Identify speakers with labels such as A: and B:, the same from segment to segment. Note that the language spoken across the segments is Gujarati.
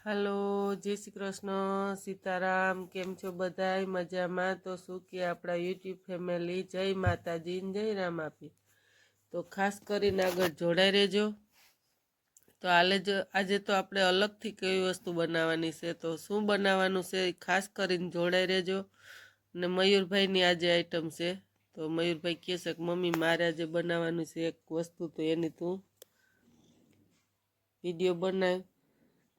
A: हेलो जय श्री कृष्ण सीताराम केम छो बधाई मजा में। तो शू कि अपना यूट्यूब फैमिली जय माताजी जय राम आपी। तो खास करीने आगळ जोड़ाई रहेजो। तो आज तो आपणे अलगथी कई वस्तु बनावानी छे, तो शू बनावानुं छे खास करीने जोड़ाई रहेजो। ने मयूरभाई नी आज आइटम छे, तो मयूरभाई कहे छे कि मम्मी मारे आज बनावानुं छे एक वस्तु, तो एनी तू विडियो बनाव।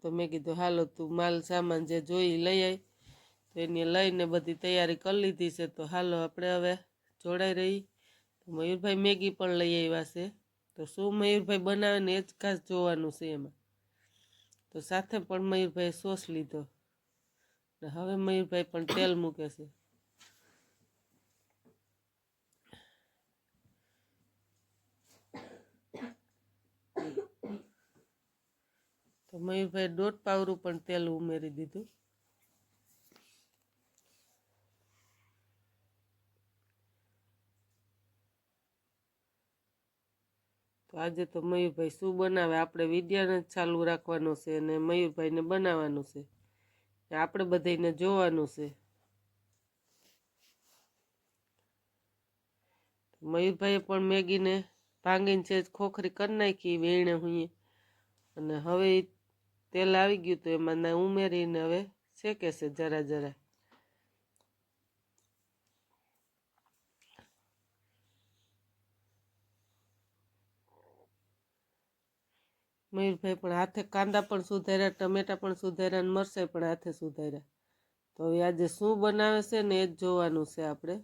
A: तो मैं कीधुं हालो तू माल सामान जे जोई लई आई। तो एने लईने बधी तैयारी कर लीधी छे। तो हालो आपणे हवे जोड़ाई रही। तो मयूरभाई मैगी पण लई आव्या छे, तो शुं मयूरभाई बनावे ने एज खास जोवानुं छे एमां। तो साथे पण मयूरभाई सॉस लीधो ने हवे मयूरभाई पण तेल मूके छे। तो मयूरभाई 1.5 पावरू पण तेल उमेरी दीधुं। तो आज तो मयूरभाई शू बनावे आपणे विडियोने चालू राखवानो छे ने मयूरभाई ने बनाववानुं छे, आपणे बधाईने जोवानुं छे। मयूरभाई पण मैगी ने भांगीने छेज खोखरी कर नाखी वेणे हुई अने हवे तेल आवी गयुं तो एमां उमेरीने हवे शेके छे जरा जरा। मयूरभाई पण हाथे कांदा पण सुधार्या, टमेटा पण सुधार्या ने मरचाई पण हाथे सुधार्या। तो हवे आज शुं बनावे छे ने एज जोवानुं छे आपणे।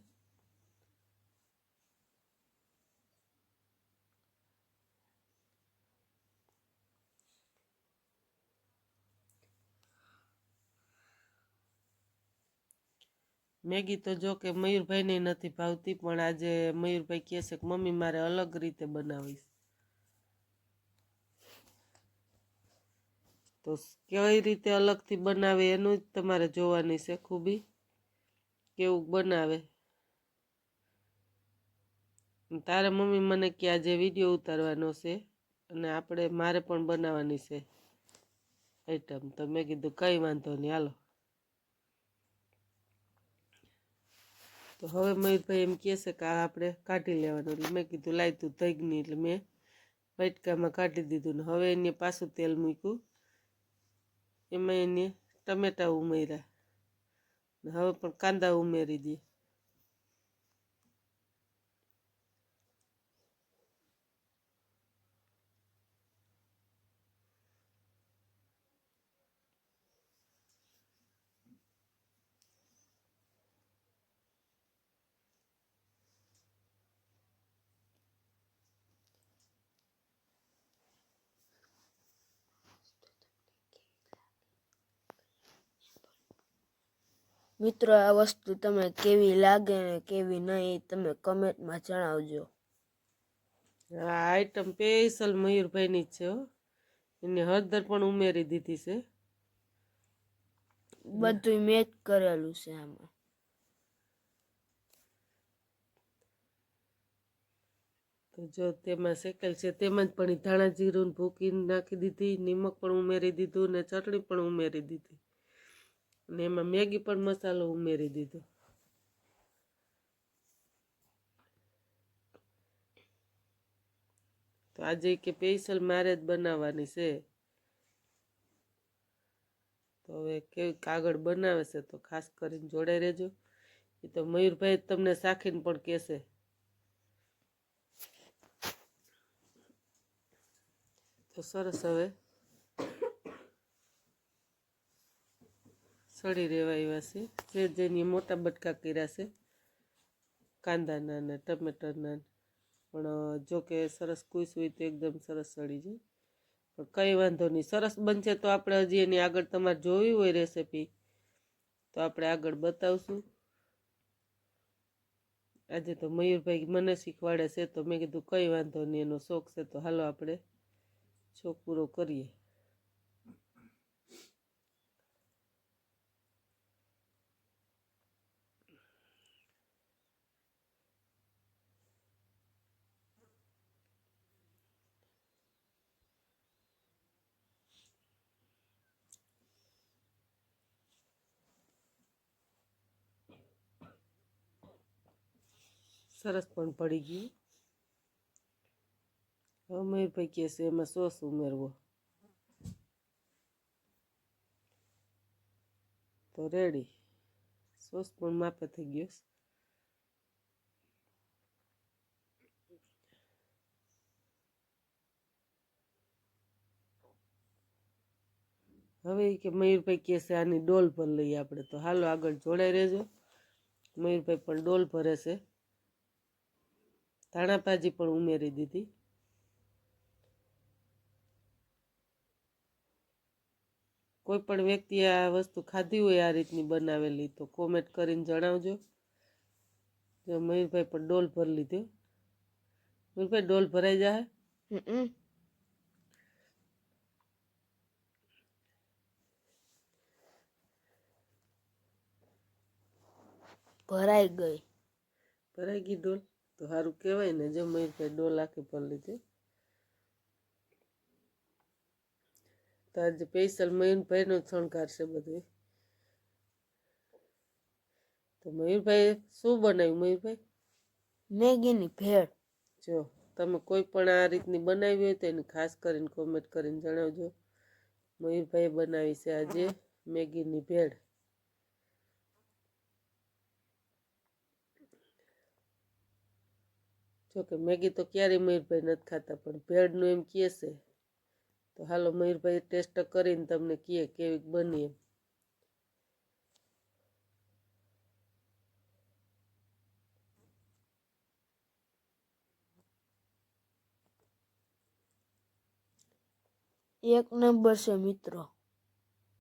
A: मैगी तो जो के मयूरभाई ने नथी भावती, पण आज मयूरभाई कहे छे कि मम्मी मारे अलग रीते बनावीश। तो कई रीते अलगथी बनावे एनुं ज तमारे जोवानी छे खूबी, केवुं बनावे। तारे मम्मी मने कि आज विडियो उतारवानो छे अने आपणे मारे पण बनाववानी छे आइटम। तो मैं कीधुं कई वांधो नहीं हालो। तो हवे मयूरभाई एम कहे छे कि आपणे काढी लेवानुं, એટલે મેં કીધું લાય તું ધગની, એટલે મેં વાટકામાં કાઢી દીધું ને હવે એને પાછું તેલ મૂક્યું, એમાં એને ટમેટા ઉમેર્યા ને હવે પણ કાંદા ઉમેરી દઈએ।
B: મિત્રો આ વસ્તુ તમને કેવી લાગે ને કેવી નહીં તમે કમેન્ટમાં જણાવજો।
A: આ આઈટમ સ્પેશિયલ મયુરભાઈની જ છે હો, એને હળદર પણ ઉમેરી દીધી છે।
B: બધું મેં જ કરેલું છે આમાં।
A: તો જો તેમાં શેકેલ છે તેમાં જ પણ ઈ ધાણા જીરું ને ભૂકી નાખી દીધી, નિમક પણ ઉમેરી દીધું ને ચટણી પણ ઉમેરી દીધી અને એમાં મેગી પણ મસાલો ઉમેરી દીધો। તો આજે કે સ્પેશિયલ મારે જ બનાવવાની છે। તો હવે કેવી કાગળ બનાવે છે તો ખાસ કરીને જોડાઈ રહેજો। એ તો મયુરભાઈ તમને શાખીને પણ કહેશે। તો સરસ હવે સળી રહેવા આવ્યા છે, જેની મોટા બટકા કર્યા છે કાંદાના ને ટમેટાના, પણ જો કે સરસ કુસ હોય તો એકદમ સરસ સળી જાય। પણ કંઈ વાંધો નહીં, સરસ બનશે તો આપણે હજી એની આગળ તમારે જોવી હોય રેસીપી તો આપણે આગળ બતાવશું। આજે તો મયુરભાઈ મને શીખવાડે છે તો મેં કીધું કંઈ વાંધો નહીં, એનો શોખ છે તો હાલો આપણે શોખ પૂરો કરીએ। સરસ પણ પડી ગયું. હવે મયુરભાઈ કહે છે એમાં સોસ ઉમેરવો, તો રેડી. સોસ પણ માપે થઈ ગયો. હવે કે મયુરભાઈ કહે છે આની ડોલ ભર લઈએ આપણે, તો હાલો આગળ જોડાઈ રહેજો. મયુરભાઈ પણ ડોલ ભરે છે. ધાણા ભાજી પણ ઉમેરી દીધી. કોઈ પણ વ્યક્તિ આ વસ્તુ ખાધી હોય આ રીતની બનાવેલી તો કોમેન્ટ કરીને જણાવજો. જો મયુરભાઈ પણ ડોલ ભરી લીધો. મયુરભાઈ ડોલ ભરાઈ જાય.
B: ભરાઈ ગઈ.
A: ભરાઈ ગઈ ડોલ, તો સારું કહેવાય ને. જો મયુરભાઈ ડોલ આખી ભરી લીધી. તો આજે સ્પેશિયલ મયુરભાઈનો જ શણગાર છે બધું. તો મયુરભાઈ શું બનાવ્યું? મયુરભાઈ
B: મેગીની ભેળ.
A: જો તમે કોઈ પણ આ રીતની બનાવી હોય તો એની ખાસ કરીને કોમેન્ટ કરીને જણાવજો. મયુરભાઈએ બનાવી છે આજે મેગીની ભેળ. જોકે મેગી તો ક્યારેય મયુરભાઈ નથી ખાતા, પણ ભેળનું એમ કહે છે. તો હાલો મયુરભાઈ ટેસ્ટ કરીને તમને કહે કેવી બની એમ.
B: એક નંબર છે મિત્રો.